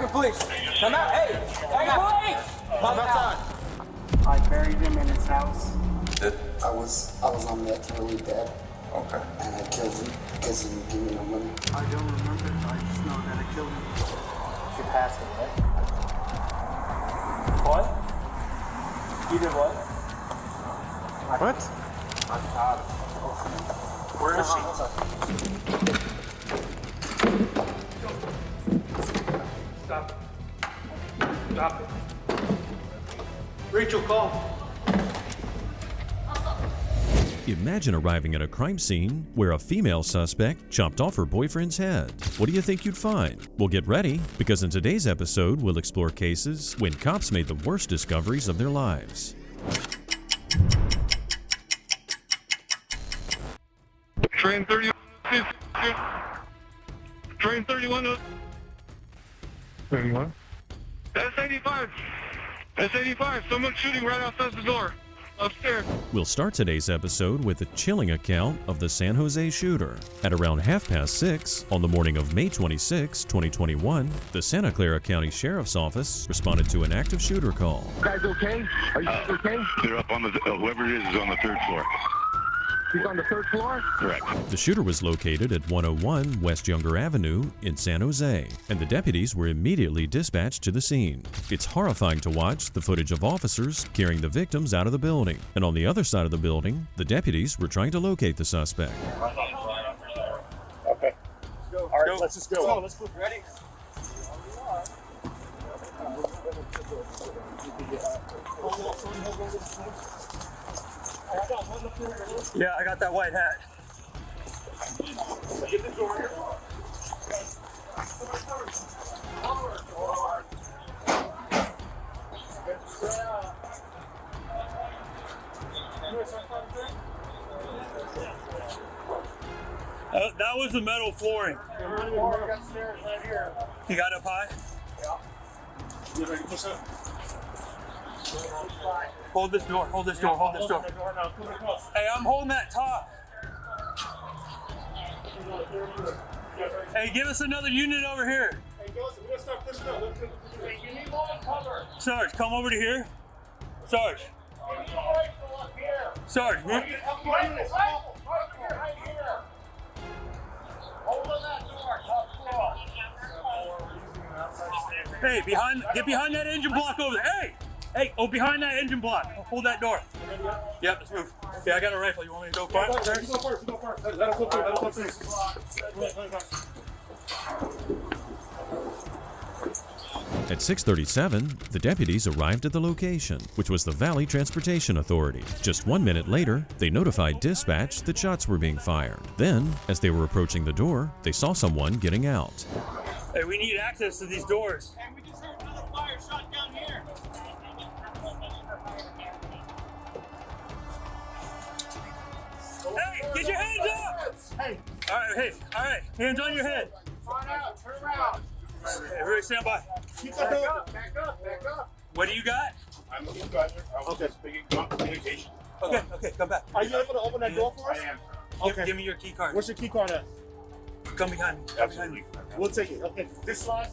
Active police. Come out. Hey. Police. Come outside. I buried him in his house. I was on that really dead. Okay. And I killed him because he didn't give me no money. I don't remember. I just know that I killed him. She passed away. What? You did what? What? Where is she? Stop it. Stop it. Rachel, call. Imagine arriving at a crime scene where a female suspect chopped off her boyfriend's head. What do you think you'd find? Well, get ready, because in today's episode, we'll explore cases when cops made the worst discoveries of their lives. Train 31. Train 31. 31. That's 85. That's 85. Someone's shooting right outside the door. Upstairs. We'll start today's episode with a chilling account of the San Jose shooter. At around 6:30 on the morning of May 26, 2021, the Santa Clara County Sheriff's Office responded to an active shooter call. Guys okay? Are you okay? They're up on the, whoever it is on the 3rd floor. He's on the 3rd floor? Correct. The shooter was located at 101 West Younger Avenue in San Jose, and the deputies were immediately dispatched to the scene. It's horrifying to watch the footage of officers carrying the victims out of the building, and on the other side of the building, the deputies were trying to locate the suspect. Okay. All right, let's just go. Let's go. Ready? Yeah, I got that white hat. That was the metal flooring. You got up high? Yeah. Hold this door, hold this door, hold this door. Hey, I'm holding that top. Hey, give us another unit over here. Sarge, come over to here. Sarge. Sarge, hey, get behind that engine block over there. Hey, behind that engine block. Hold that door. Yep, let's move. Okay, I got a rifle. You want me to go first? You go first. Let us go first. At 6:37, the deputies arrived at the location, which was the Valley Transportation Authority. Just 1 minute later, they notified dispatch that shots were being fired. Then, as they were approaching the door, they saw someone getting out. Hey, we need access to these doors. Hey, we just heard another fire shot down here. Hey, get your hands up! Hey. All right, hands on your head. Turn around. Hey, everybody stand by. Back up. What do you got? I'm the supervisor. I was just speaking communication. Okay, come back. Are you able to open that door for us? I am. Okay. Give me your key card. Where's your key card at? Come behind me. Absolutely. We'll take it. Okay. This slide.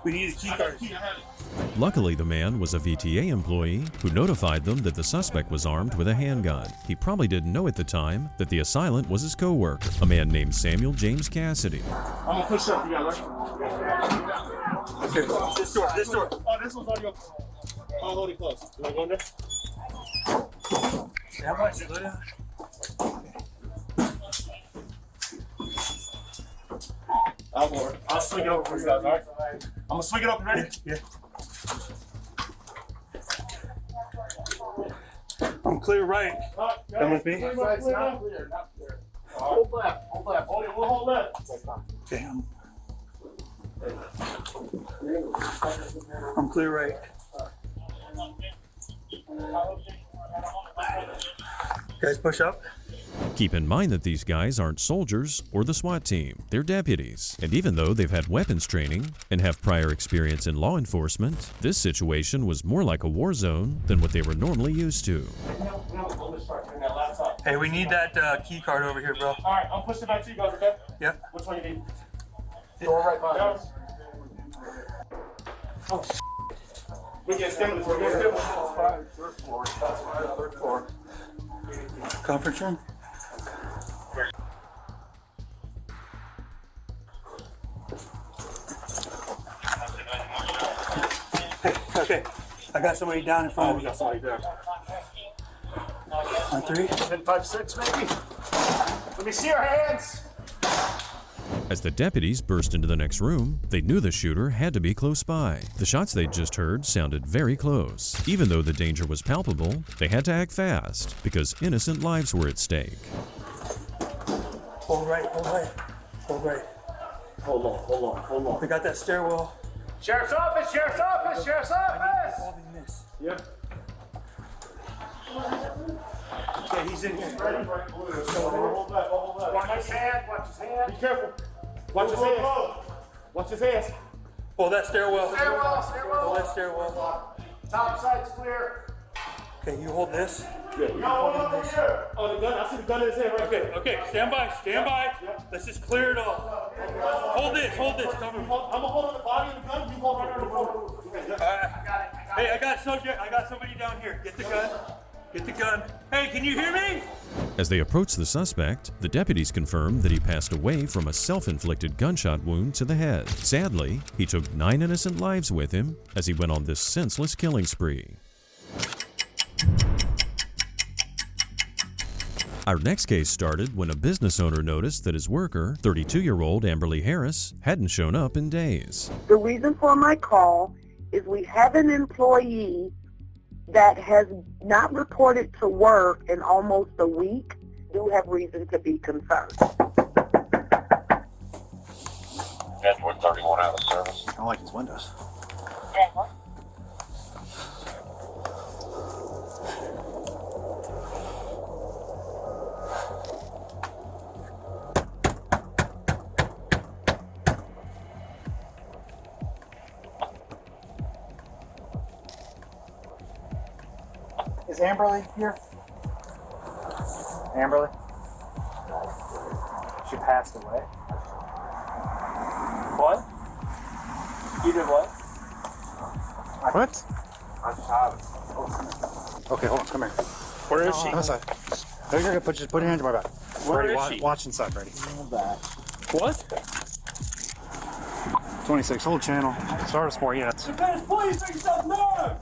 We need a key card. Luckily, the man was a VTA employee who notified them that the suspect was armed with a handgun. He probably didn't know at the time that the assailant was his co-worker, a man named Samuel James Cassidy. I'm gonna push up together. Okay, this door. Oh, this one's on your. I'll hold it close. You wanna go in there? How much? Slow down. I'll swing it over for you guys, all right? I'm gonna swing it up. Ready? Yeah. I'm clear right. Come with me. Not clear. Hold left. We'll hold left. Damn. I'm clear right. Guys, push up. Keep in mind that these guys aren't soldiers or the SWAT team. They're deputies. And even though they've had weapons training and have prior experience in law enforcement, this situation was more like a war zone than what they were normally used to. Hey, we need that key card over here, bro. All right, I'll push it back to you guys, okay? Yep. Which one you need? Door right behind us. We get stimulus. We get stimulus. Third floor. Conference room? Okay, I got somebody down in front of me. We got somebody there. On 3. 10, 5, 6, maybe. Let me see your hands. As the deputies burst into the next room, they knew the shooter had to be close by. The shots they'd just heard sounded very close. Even though the danger was palpable, they had to act fast because innocent lives were at stake. Hold right, hold right, hold right. Hold on. We got that stairwell. Sheriff's office, sheriff's office, sheriff's office. Holding this. Yeah. Okay, he's in here. Hold that. Watch his hand, watch his hand. Be careful. Watch his hands. Watch his hands. Pull that stairwell. Stairwell, Pull stairwell. that stairwell. Top side's clear. Okay, you hold this. No, over here. Oh, the gun. I see the gun in his hand right there. Okay, stand by, stand by. Let's just clear it off. Hold this, cover me. I'm gonna hold on the body of the gun. You hold right on the phone. Hey, I got somebody down here. Get the gun. Get the gun. Hey, can you hear me? As they approached the suspect, the deputies confirmed that he passed away from a self-inflicted gunshot wound to the head. Sadly, he took 9 innocent lives with him as he went on this senseless killing spree. Our next case started when a business owner noticed that his worker, 32-year-old Amberly Harris, hadn't shown up in days. The reason for my call is we have an employee that has not reported to work in almost a week. Do have reason to be concerned. Edward 31 out of service. I don't like his windows. Is Amberly here? Amberly? She passed away. What? You did what? What? I'm sorry. Okay, hold on, come here. Where is she? On the side. No, you're gonna just put your hands on my back. Where Ready, is she? watch inside, ready. What? 26, hold channel. Start us more units. Dennis, please make yourself known!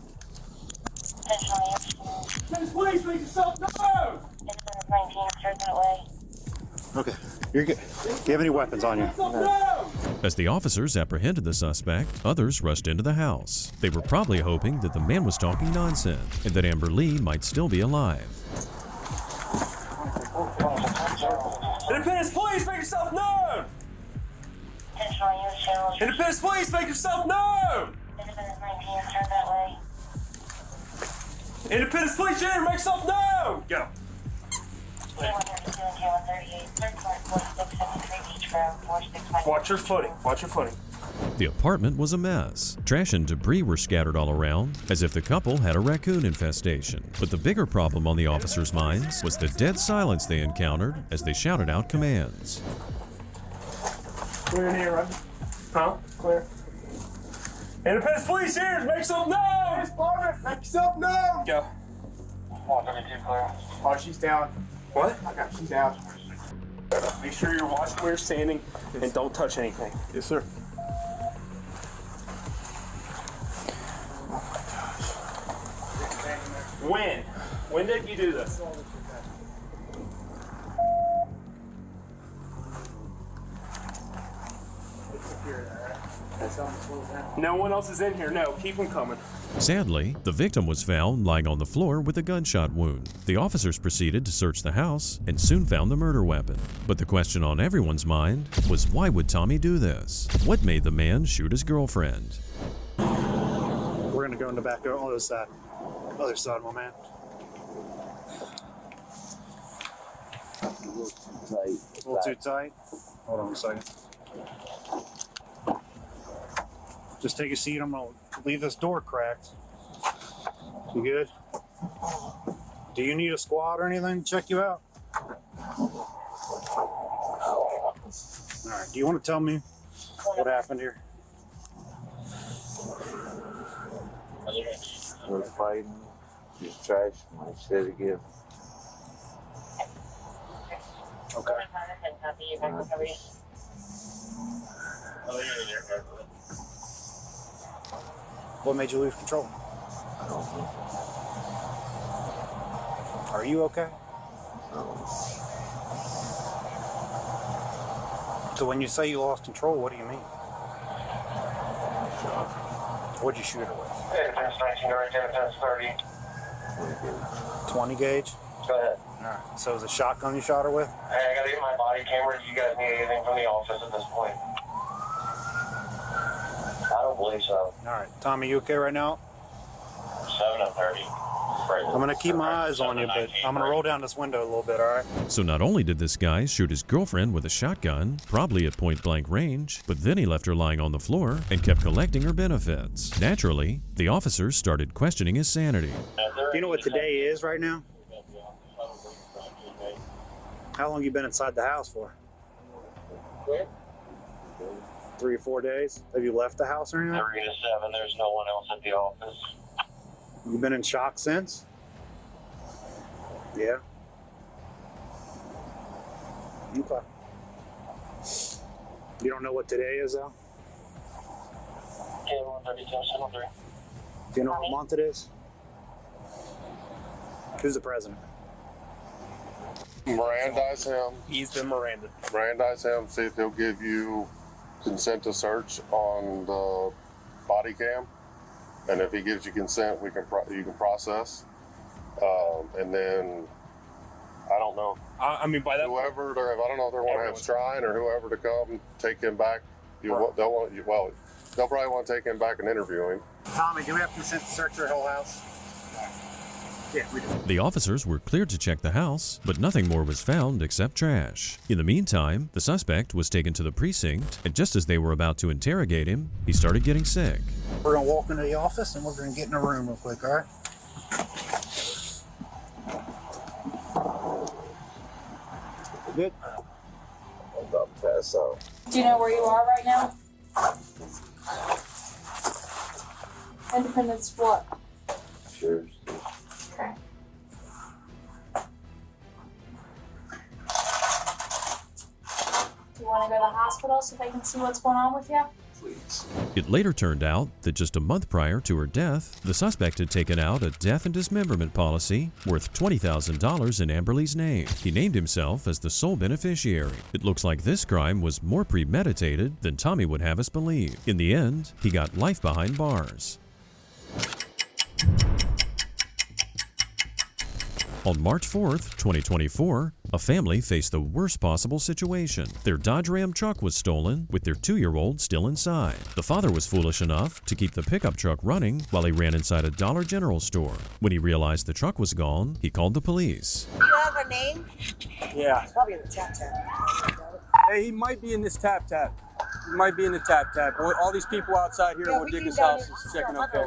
Dennis, please make yourself known! Okay, you're good. Do you have any weapons on you? As the officers apprehended the suspect, others rushed into the house. They were probably hoping that the man was talking nonsense and that Amber Lee might still be alive. Independence, please make yourself known! Independence, please make yourself known! Independence, please, Junior, make yourself known! Go. Watch your footing. Watch your footing. The apartment was a mess. Trash and debris were scattered all around, as if the couple had a raccoon infestation. But the bigger problem on the officers' minds was the dead silence they encountered as they shouted out commands. Clear in here, right? Huh? Clear. Independence police here, make yourself known! Make yourself known! Go. 132 clear. Oh, she's down. What? She's down. Make sure you're watching where you're standing and don't touch anything. Yes, sir. When? When did you do this? No one else is in here. No, keep them coming. Sadly, the victim was found lying on the floor with a gunshot wound. The officers proceeded to search the house and soon found the murder weapon. But the question on everyone's mind was, why would Tommy do this? What made the man shoot his girlfriend? We're gonna go in the back door on the side. Other side, my man. A little too tight. Hold on a second. Just take a seat. I'm gonna leave this door cracked. You good? Do you need a squad or anything to check you out? Alright, do you want to tell me what happened here? We're fighting. Just trash my shit again. Okay. What made you lose control? I don't know. Are you okay? So when you say you lost control, what do you mean? What'd you shoot her with? Hey, 19 right there, 30. 20 gauge? Go ahead. Alright. So it was a shotgun you shot her with? Hey, I gotta get my body camera. Do you guys need anything from the office at this point? I don't believe so. Alright. Tommy, you okay right now? 7 and 30. I'm gonna keep my eyes on you, but I'm gonna roll down this window a little bit, alright? So not only did this guy shoot his girlfriend with a shotgun, probably at point-blank range, but then he left her lying on the floor and kept collecting her benefits. Naturally, the officers started questioning his sanity. Do you know what today is right now? How long you been inside the house for? 3 or 4 days? Have you left the house or anything? 3 to 7. There's no one else at the office. You been in shock since? Yeah. Okay. You don't know what today is, though? Yeah, 132, 703. Do you know what month it is? Who's the president? Mirandize him. He's been Miranda. Mirandize him. See if he'll give you consent to search on the body cam. And if he gives you consent, you can process. And then I don't know. I mean, by that Whoever, I don't know if they want to have Strine or whoever to come take him back. They'll probably want to take him back and interview him. Tommy, do we have consent to search your whole house? Yeah, we do. The officers were cleared to check the house, but nothing more was found except trash. In the meantime, the suspect was taken to the precinct, and just as they were about to interrogate him, he started getting sick. We're gonna walk into the office and we're gonna get in a room real quick, all right? Good. I'm about to pass out. Do you know where you are right now? Independence what? Sure. Okay. Do you want to go to the hospital so they can see what's going on with you? Please. It later turned out that just a month prior to her death, the suspect had taken out a death and dismemberment policy worth $20,000 in Amberly's name. He named himself as the sole beneficiary. It looks like this crime was more premeditated than Tommy would have us believe. In the end, he got life behind bars. On March 4th, 2024, a family faced the worst possible situation. Their Dodge Ram truck was stolen, with their 2-year-old still inside. The father was foolish enough to keep the pickup truck running while he ran inside a Dollar General store. When he realized the truck was gone, he called the police. Do you have a name? Yeah. It's probably in the tap. Hey, he might be in this tap. He might be in the tap. All these people outside here in Dickens' house is checking okay.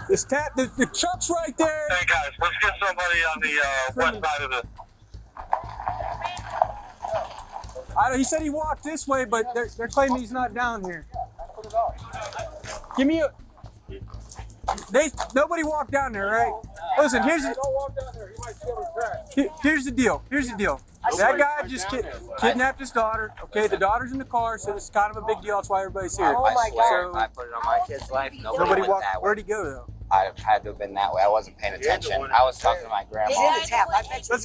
This tap, the truck's right there. Hey guys, let's get somebody on the west side of the. He said he walked this way, but they're claiming he's not down here. Give me a. Nobody walked down there, right? Listen, here's the deal. That guy just kidnapped his daughter. Okay, the daughter's in the car, so it's kind of a big deal. That's why everybody's here. Oh my God! I put it on my kid's life. Nobody walked. Where'd he go though? I had to have been that way. I wasn't paying attention. I was talking to my grandma. He's in the tap. I bet you.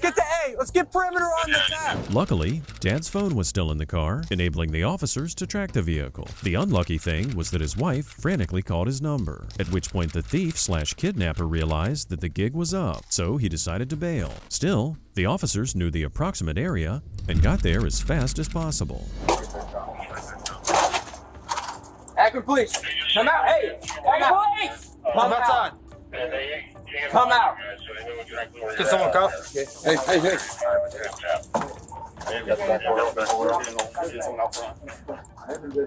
Let's get perimeter on the tap. Luckily, Dad's phone was still in the car, enabling the officers to track the vehicle. The unlucky thing was that his wife frantically called his number, at which point the thief/kidnapper realized that the gig was up, so he decided to bail. Still, the officers knew the approximate area and got there as fast as possible. Akron police, come out! Hey, police! Come outside. Come out. Get someone cuffed. Hey.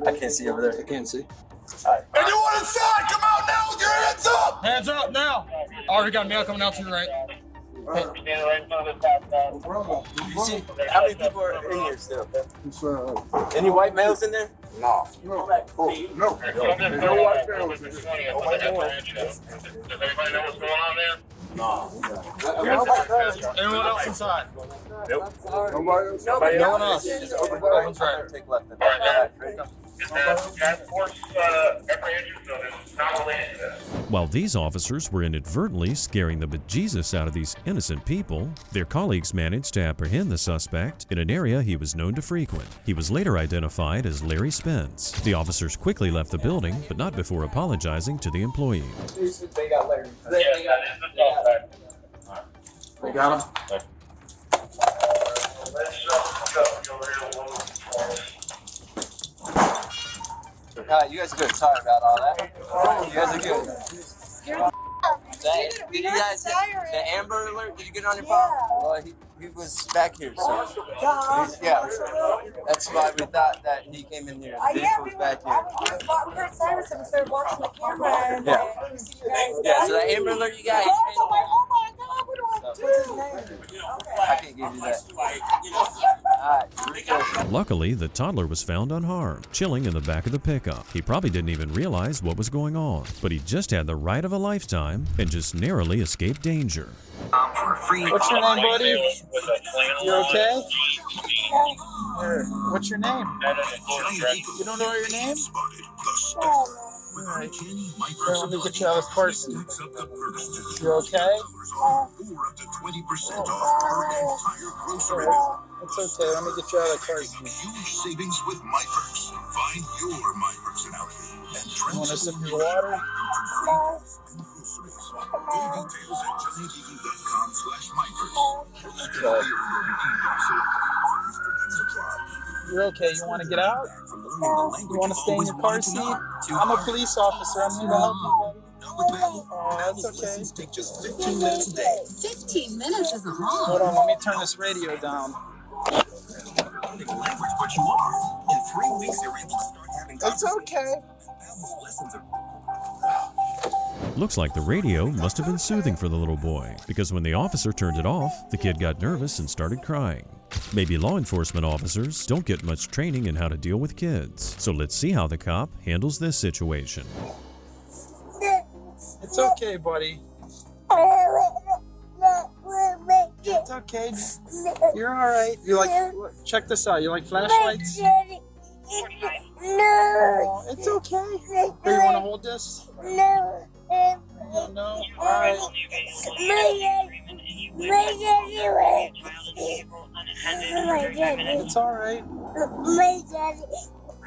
I can't see over there. I can't see. Anyone inside, come out now with your hands up! Hands up now. Already got mail coming out to you, right? Stand right in front of the top. You see how many people are in here still? Any white males in there? No. No white males. Does anybody know what's going on there? No. Anyone else inside? Nope. No one else. Just open right. Take left. All right, task force apprehension, so there's not related to this. While these officers were inadvertently scaring the bejesus out of these innocent people, their colleagues managed to apprehend the suspect in an area he was known to frequent. He was later identified as Larry Spence. The officers quickly left the building, but not before apologizing to the employee. They got Larry. They got him. You guys are good. Sorry about all that. You guys are good. Did you guys get the Amber Alert? Did you get it on your phone? Well, he was back here, so yeah. That's why we thought that he came in here. The vehicle was back here. We heard sirens and we started watching the camera. And, Yeah, so that Amber Alert you got. Oh my God, what's his name? I can't give you that. Alright. Luckily, the toddler was found unharmed, chilling in the back of the pickup. He probably didn't even realize what was going on, but he just had the ride of a lifetime and just narrowly escaped danger. What's your name, buddy? You okay? What's your name? You don't know your name? Alright. Here, let me get you out of this car seat. You okay? It's okay. Let me get you out of the car seat. Huge savings with MyPerks. Find your MyPerks and You want to sip your water? You're okay. You want to get out? You want to stay in your car seat? I'm a police officer. I'm here to help you, buddy. Oh, that's okay. Just 15 minutes a day. 15 minutes isn't long. Hold on, let me turn this radio down. Language, but you are. In 3 weeks, you're able to start having It's okay. lessons are Looks like the radio must have been soothing for the little boy, because when the officer turned it off, the kid got nervous and started crying. Maybe law enforcement officers don't get much training in how to deal with kids, so let's see how the cop handles this situation. It's okay, buddy. It's okay. You're all right. You like? Check this out. You like flashlights? No. It's okay. Here, you want to hold this? No. No. All right. It's all right.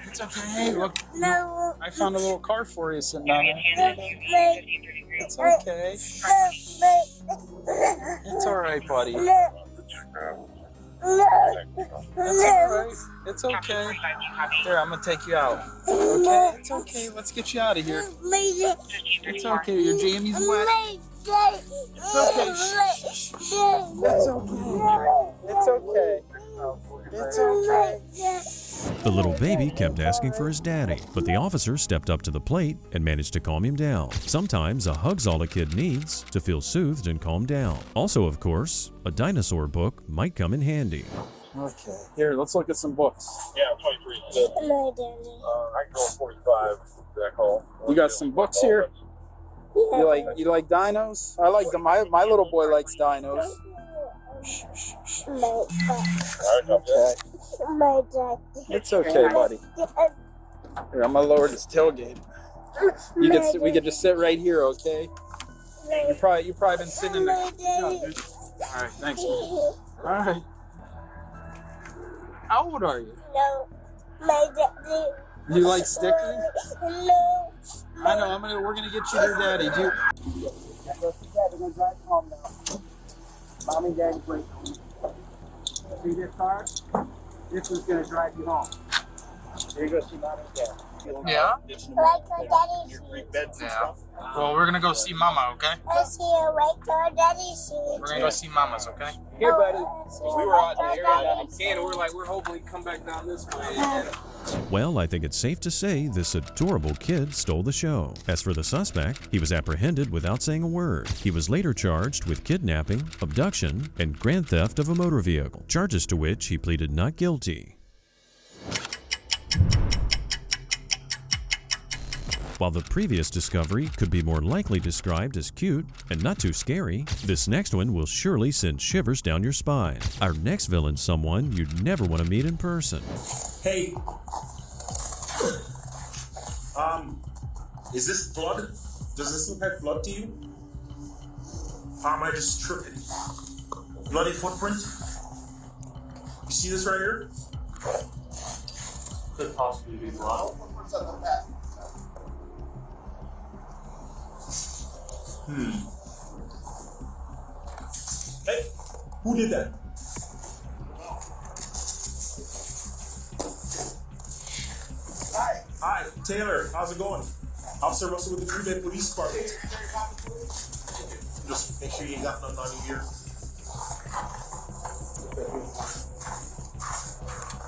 It's okay. Hey, look. I found a little car for you sitting down there. It's okay. It's all right, buddy. It's all right. It's okay. Here, I'm gonna take you out. Okay? It's okay. Let's get you out of here. It's okay. Your jammies wet. It's okay. Shh. It's okay. It's okay. It's okay. The little baby kept asking for his daddy, but the officer stepped up to the plate and managed to calm him down. Sometimes a hug's all a kid needs to feel soothed and calmed down. Also, of course, a dinosaur book might come in handy. Okay. Here, let's look at some books. Yeah, 23 is good. I can go 45. That call. You got some books here? You like dinos? I like them. My little boy likes dinos. Okay. It's okay, buddy. Here, I'm gonna lower this tailgate. We could just sit right here, okay? You've probably been sitting in there. All right, thanks, man. All right. How old are you? No, my daddy. You like stickers? No. I know. We're gonna get you your daddy. Do you? We're gonna drive home now. Mommy and Daddy wait. See this car? This one's gonna drive you home. There you go, see Mommy and Dad. Yeah? Like your daddy sheets. Yeah. Well, we're gonna go see Mama, okay? I see you like your daddy sheets. We're gonna go see Mama's, okay? Here, buddy. We were out there in Canada. We're hoping we come back down this way. Well, I think it's safe to say this adorable kid stole the show. As for the suspect, he was apprehended without saying a word. He was later charged with kidnapping, abduction, and grand theft of a motor vehicle, charges to which he pleaded not guilty. While the previous discovery could be more likely described as cute and not too scary, this next one will surely send shivers down your spine. Our next villain's someone you'd never want to meet in person. Hey. Is this blood? Does this look like blood to you? Or am I just tripping? Bloody footprint? You see this right here? Could possibly be blood. Hey, who did that? Hi, Taylor. How's it going? Officer Russell with the Green Bay Police Department. Just make sure you ain't got nothing on you here.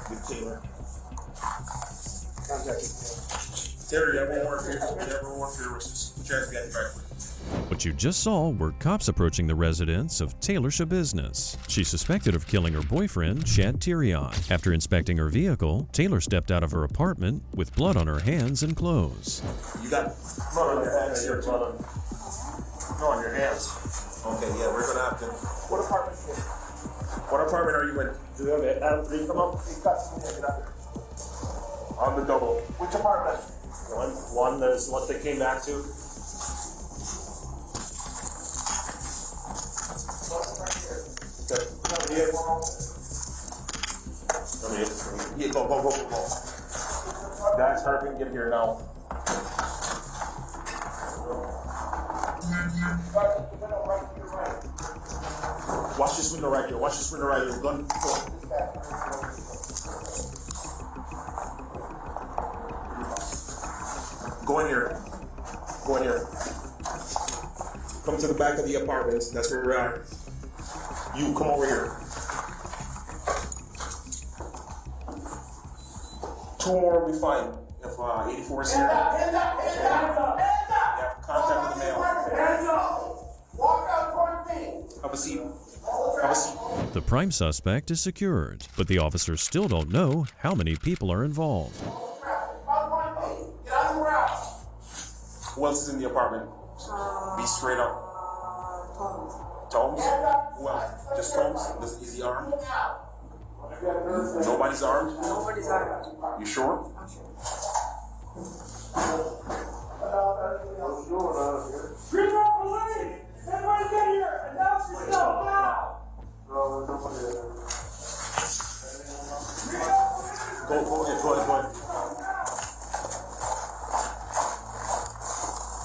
Good Taylor. Taylor, you have one more here. You have one more for your wrists. Put your hands behind your back. What you just saw were cops approaching the residence of Taylor Shabusiness. She's suspected of killing her boyfriend, Shad Tyrion. After inspecting her vehicle, Taylor stepped out of her apartment with blood on her hands and clothes. You got blood on your hands here. Blood on your hands. Okay, yeah, we're gonna have to. What apartment? What apartment are you in? Do you have an Adam 3 come up? On the double. Which apartment? One that's what they came back to. Yeah, go. Guys, hurry, get here now. Watch this window right here. Gun. Go in here. Come to the back of the apartment. That's where we're at. You come over here. 2 more will be fine. If 84 is here. Hands up. Yeah, contact with the mail. Hands up. Walk out towards me. Have a seat. The prime suspect is secured, but the officers still don't know how many people are involved. Get out of the ground. Who else is in the apartment? Be straight up. Tomes? Who else? Just Tomes? Is he armed? Nobody's armed? Nobody's armed. You sure? I'm sure. Green Bay Police! Everybody get here! Announce yourself now! Go ahead.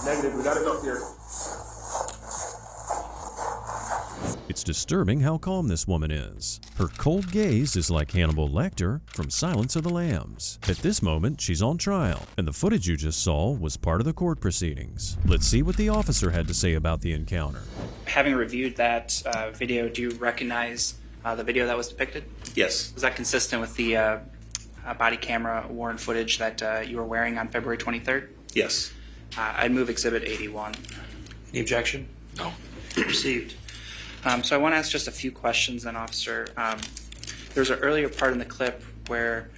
Negative, we got it up here. It's disturbing how calm this woman is. Her cold gaze is like Hannibal Lecter from Silence of the Lambs. At this moment, she's on trial, and the footage you just saw was part of the court proceedings. Let's see what the officer had to say about the encounter. Having reviewed that video, do you recognize the video that was depicted? Yes. Was that consistent with the body camera warrant footage that you were wearing on February 23rd? Yes. I'd move Exhibit 81. Any objection? No. Received. So I want to ask just a few questions then, Officer. There's an earlier part in the clip where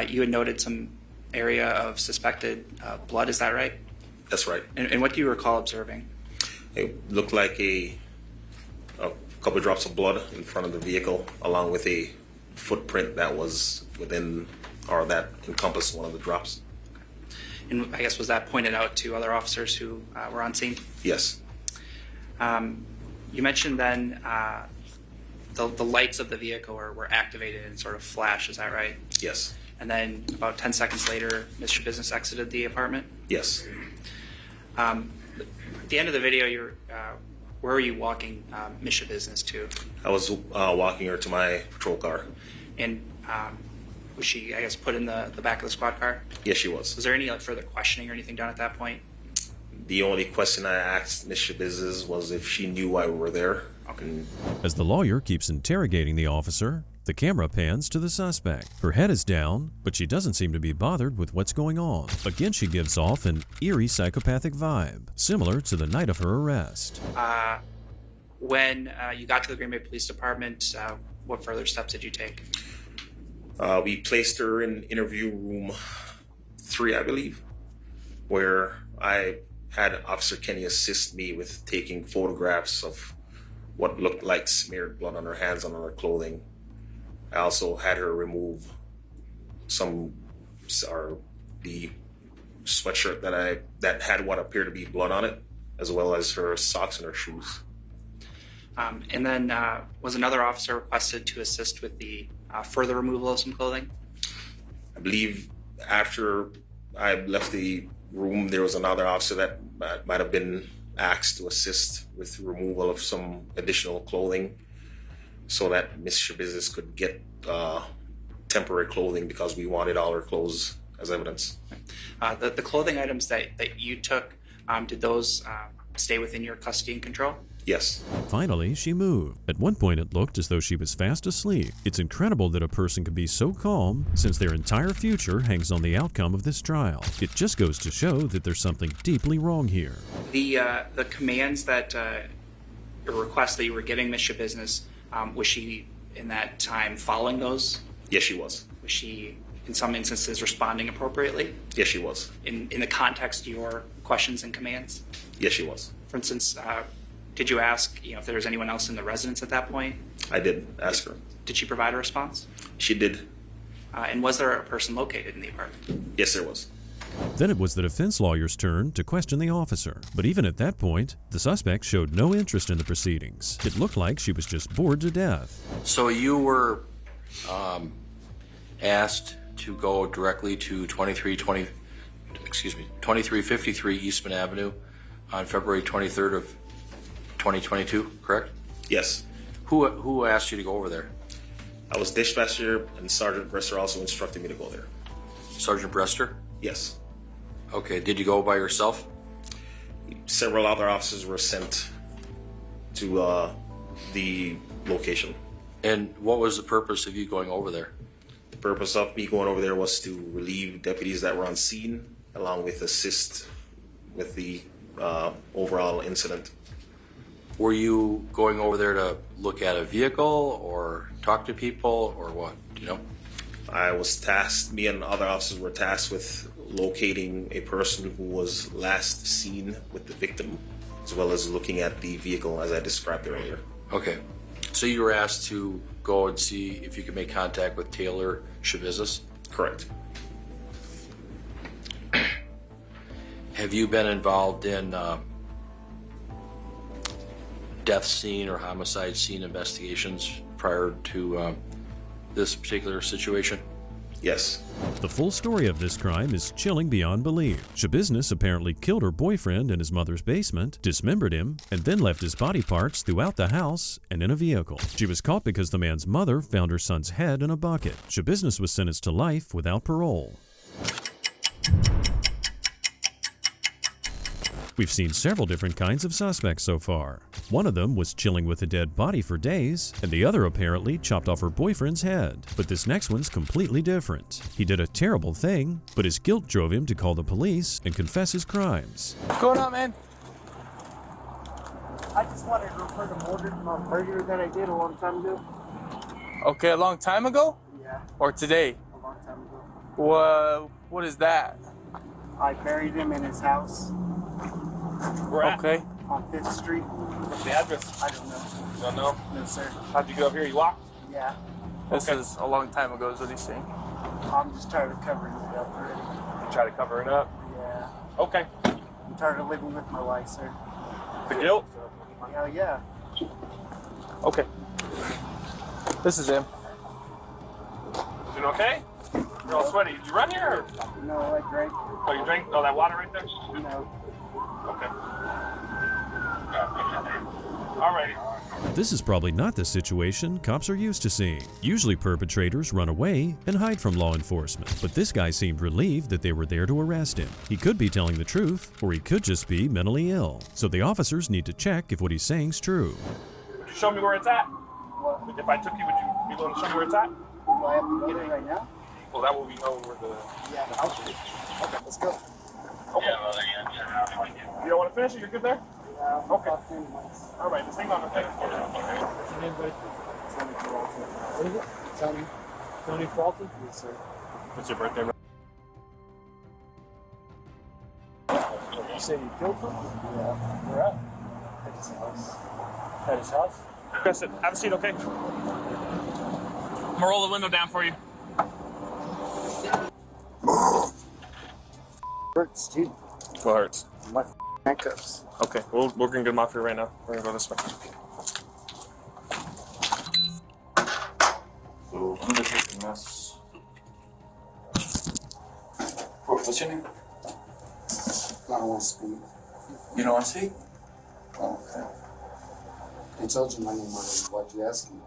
you had noted some area of suspected blood. Is that right? That's right. And what do you recall observing? It looked like a couple of drops of blood in front of the vehicle, along with a footprint that was within, or that encompassed one of the drops. And I guess was that pointed out to other officers who were on scene? Yes. You mentioned then the lights of the vehicle were activated and sort of flash, is that right? Yes. And then about 10 seconds later, Mr. Business exited the apartment? Yes. At the end of the video, where were you walking Mr. Business to? I was walking her to my patrol car. And Was she, I guess, put in the back of the squad car? Yes, she was. Was there any further questioning or anything done at that point? The only question I asked Ms. Shabizz was if she knew why we were there. Okay. As the lawyer keeps interrogating the officer, the camera pans to the suspect. Her head is down, but she doesn't seem to be bothered with what's going on. Again, she gives off an eerie psychopathic vibe, similar to the night of her arrest. When you got to the Green Bay Police Department, what further steps did you take? We placed her in interview room 3, I believe, where I had Officer Kenny assist me with taking photographs of what looked like smeared blood on her hands and on her clothing. I also had her remove the sweatshirt that had what appeared to be blood on it, as well as her socks and her shoes. And then was another officer requested to assist with the further removal of some clothing? I believe after I left the room, there was another officer that might have been asked to assist with the removal of some additional clothing so that Ms. Shabizz could get temporary clothing because we wanted all her clothes as evidence. The clothing items that you took, did those stay within your custody and control? Yes. Finally, she moved. At one point, it looked as though she was fast asleep. It's incredible that a person can be so calm since their entire future hangs on the outcome of this trial. It just goes to show that there's something deeply wrong here. The commands that, or requests that you were giving Ms. Shabizz, was she in that time following those? Yes, she was. Was she, in some instances, responding appropriately? Yes, she was. In the context of your questions and commands? Yes, she was. For instance, did you ask if there was anyone else in the residence at that point? I did ask her. Did she provide a response? She did. And was there a person located in the apartment? Yes, there was. Then it was the defense lawyer's turn to question the officer. But even at that point, the suspect showed no interest in the proceedings. It looked like she was just bored to death. So you were asked to go directly to 2353 Eastman Avenue on February 23rd of 2022, correct? Yes. Who asked you to go over there? I was dispatcher, and Sergeant Brester also instructed me to go there. Sergeant Brester? Yes. Okay, did you go by yourself? Several other officers were sent to the location. And what was the purpose of you going over there? The purpose of me going over there was to relieve deputies that were on scene, along with assist with the overall incident. Were you going over there to look at a vehicle or talk to people or what? Do you know? I was tasked, me and other officers were tasked with locating a person who was last seen with the victim, as well as looking at the vehicle as I described earlier. Okay. So you were asked to go and see if you could make contact with Taylor Shabizz? Correct. Have you been involved in death scene or homicide scene investigations prior to this particular situation? Yes. The full story of this crime is chilling beyond belief. Shabizz apparently killed her boyfriend in his mother's basement, dismembered him, and then left his body parts throughout the house and in a vehicle. She was caught because the man's mother found her son's head in a bucket. Shabizz was sentenced to life without parole. We've seen several different kinds of suspects so far. One of them was chilling with a dead body for days, and the other apparently chopped off her boyfriend's head. But this next one's completely different. He did a terrible thing, but his guilt drove him to call the police and confess his crimes. What's going on, man? I just wanted to report a murder that I did a long time ago. Okay, a long time ago? Yeah. Or today? A long time ago. What is that? I buried him in his house. Where at? Okay. On 5th Street. What's the address? I don't know. You don't know? No, sir. How'd you get up here? You walked? Yeah. This is a long time ago, is what he's saying. I'm just tired of covering it up already. You try to cover it up? Yeah. Okay. I'm tired of living with my wife, sir. The guilt? Hell yeah. Okay. This is him. Doing okay? You're all sweaty. Did you run here? Or? No, I drank. Oh, you drank all that water right there? No. Okay. Alrighty. This is probably not the situation cops are used to seeing. Usually perpetrators run away and hide from law enforcement, but this guy seemed relieved that they were there to arrest him. He could be telling the truth, or he could just be mentally ill. So the officers need to check if what he's saying's true. Would you show me where it's at? What? If I took you, would you be willing to show me where it's at? Do I have to get it right now? Well, that way we know where the house is. Okay, let's go. Okay. You don't want to finish it? You're good there? Yeah. Okay. All right, just hang on. Okay. What's your name, buddy? Tony Peralta. What is it? Tony. Tony Peralta? Yes, sir. What's your birthday? You say you killed him? Yeah. Where at? At his house. At his house? Chris, have a seat, okay? I'm gonna roll the window down for you. Hurts, dude. What hurts? My handcuffs. Okay, we're gonna get them off here right now. We're gonna go this way. So I'm just making a mess. What's your name? I don't want to speak. You don't want to speak? Oh, okay. I told you my name already. Why'd you ask me?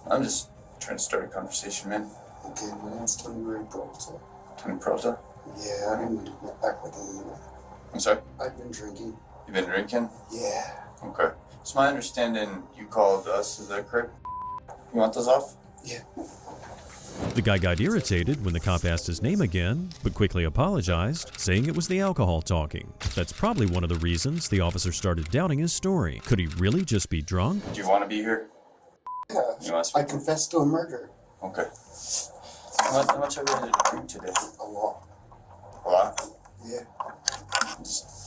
I'm just trying to start a conversation, man. Okay, my name's Tony Peralta. Tony Peralta? Yeah, I didn't mean to get back with him either. I'm sorry? I've been drinking. You've been drinking? Yeah. Okay. It's my understanding you called us, is that correct? You want those off? Yeah. The guy got irritated when the cop asked his name again, but quickly apologized, saying it was the alcohol talking. That's probably one of the reasons the officer started doubting his story. Could he really just be drunk? Do you want to be here? Yeah. You want to speak? I confessed to a murder. Okay. How much are we going to drink today? A lot. A lot? Yeah.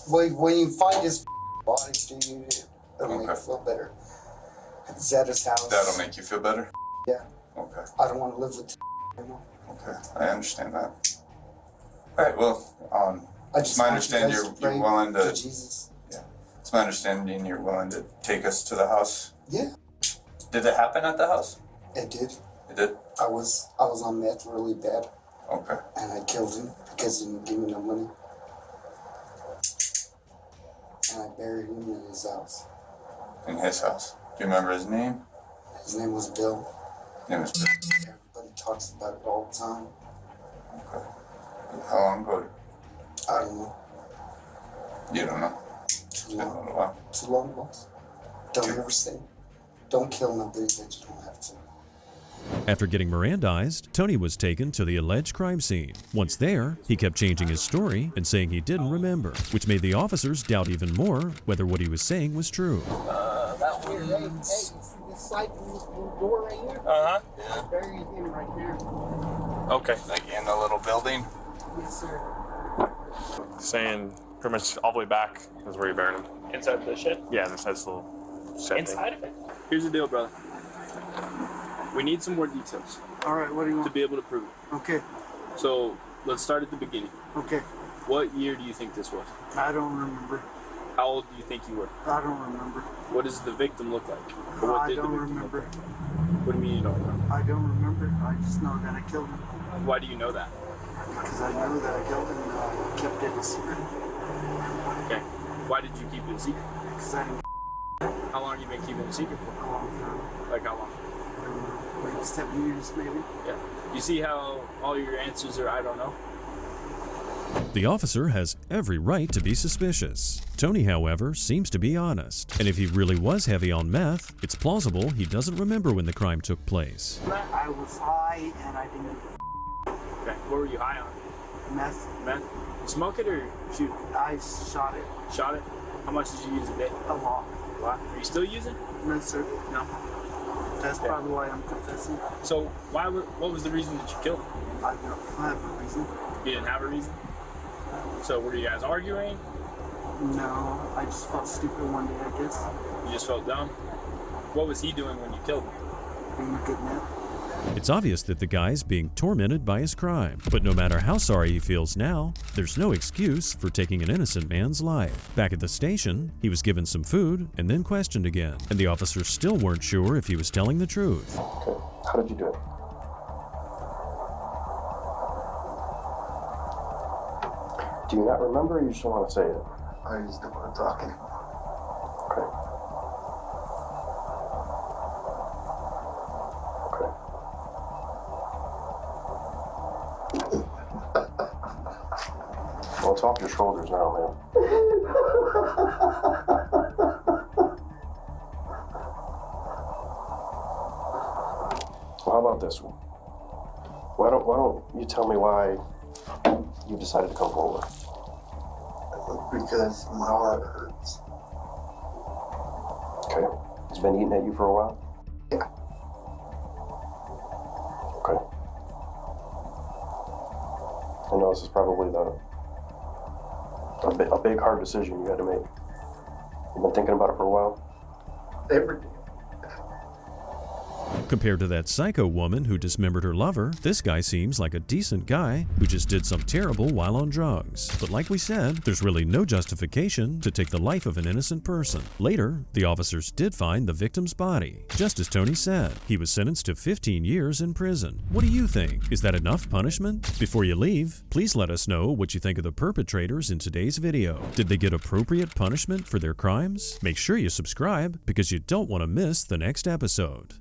When you find his body, dude, it'll make you feel better. It's at his house. That'll make you feel better? Yeah. Okay. I don't want to live with anymore. Okay, I understand that. All right, well, I it's my understanding you're willing to. Jesus. Yeah. It's my understanding you're willing to take us to the house. Yeah. Did it happen at the house? It did. It did? I was on meth really bad. Okay. And I killed him because he didn't give me no money. And I buried him in his house. In his house. Do you remember his name? His name was Bill. His name was Bill. Everybody talks about it all the time. Okay. How long ago? I don't know. You don't know? Too long. Too long, boss. Don't ever say. Don't kill nobody that you don't have to. After getting Mirandized, Tony was taken to the alleged crime scene. Once there, he kept changing his story and saying he didn't remember, which made the officers doubt even more whether what he was saying was true. That Hey, you see this side from this blue door right here? Uh-huh. Yeah. Burying him right there. Okay. Like in the little building? Yes, sir. Saying pretty much all the way back is where you're burying him. Inside the shed? Yeah, this has a little shed Inside of it? Here's the deal, brother. We need some more details. All right, what do you want? To be able to prove it. Okay. So, let's start at the beginning. Okay. What year do you think this was? I don't remember. How old do you think you were? I don't remember. What does the victim look like? Or what I did don't the victim remember. look like? What do you mean you don't remember? I don't remember. I just know that I killed him. Why do you know that? Because I know that I killed him and I kept it a secret. Okay. Why did you keep it a secret? Because I didn't. How long have you been keeping it a secret for? A long time. Like how long? Like 7 years, maybe. Yeah. You see how all your answers are I don't know? The officer has every right to be suspicious. Tony, however, seems to be honest. And if he really was heavy on meth, it's plausible he doesn't remember when the crime took place. I was high and I didn't give a Okay. What were you high on? meth. Meth? You smoke it or shoot it? I shot it. Shot it? How much did you use a day? A lot. A lot. Are you still using? No, sir. No. That's probably why I'm confessing. So what was the reason that you killed him? I don't have a reason. You didn't have a reason? So were you guys arguing? No, I just felt stupid one day, I guess. You just felt dumb? What was he doing when you killed him? Being a good man. It's obvious that the guy's being tormented by his crime. But no matter how sorry he feels now, there's no excuse for taking an innocent man's life. Back at the station, he was given some food and then questioned again. And the officers still weren't sure if he was telling the truth. Okay. How did you do it? Do you not remember or you just don't want to say it? I just don't want to talk anymore. Okay. Well, it's off your shoulders now, man. Well, how about this one? Why don't you tell me why you decided to come forward? Because my heart hurts. Okay. It's been eating at you for a while? Yeah. Okay. I know this is probably a big, hard decision you had to make. You've been thinking about it for a while? Every day. Compared to that psycho woman who dismembered her lover, this guy seems like a decent guy who just did some terrible while on drugs. But like we said, there's really no justification to take the life of an innocent person. Later, the officers did find the victim's body. Just as Tony said, he was sentenced to 15 years in prison. What do you think? Is that enough punishment? Before you leave, please let us know what you think of the perpetrators in today's video. Did they get appropriate punishment for their crimes? Make sure you subscribe because you don't want to miss the next episode.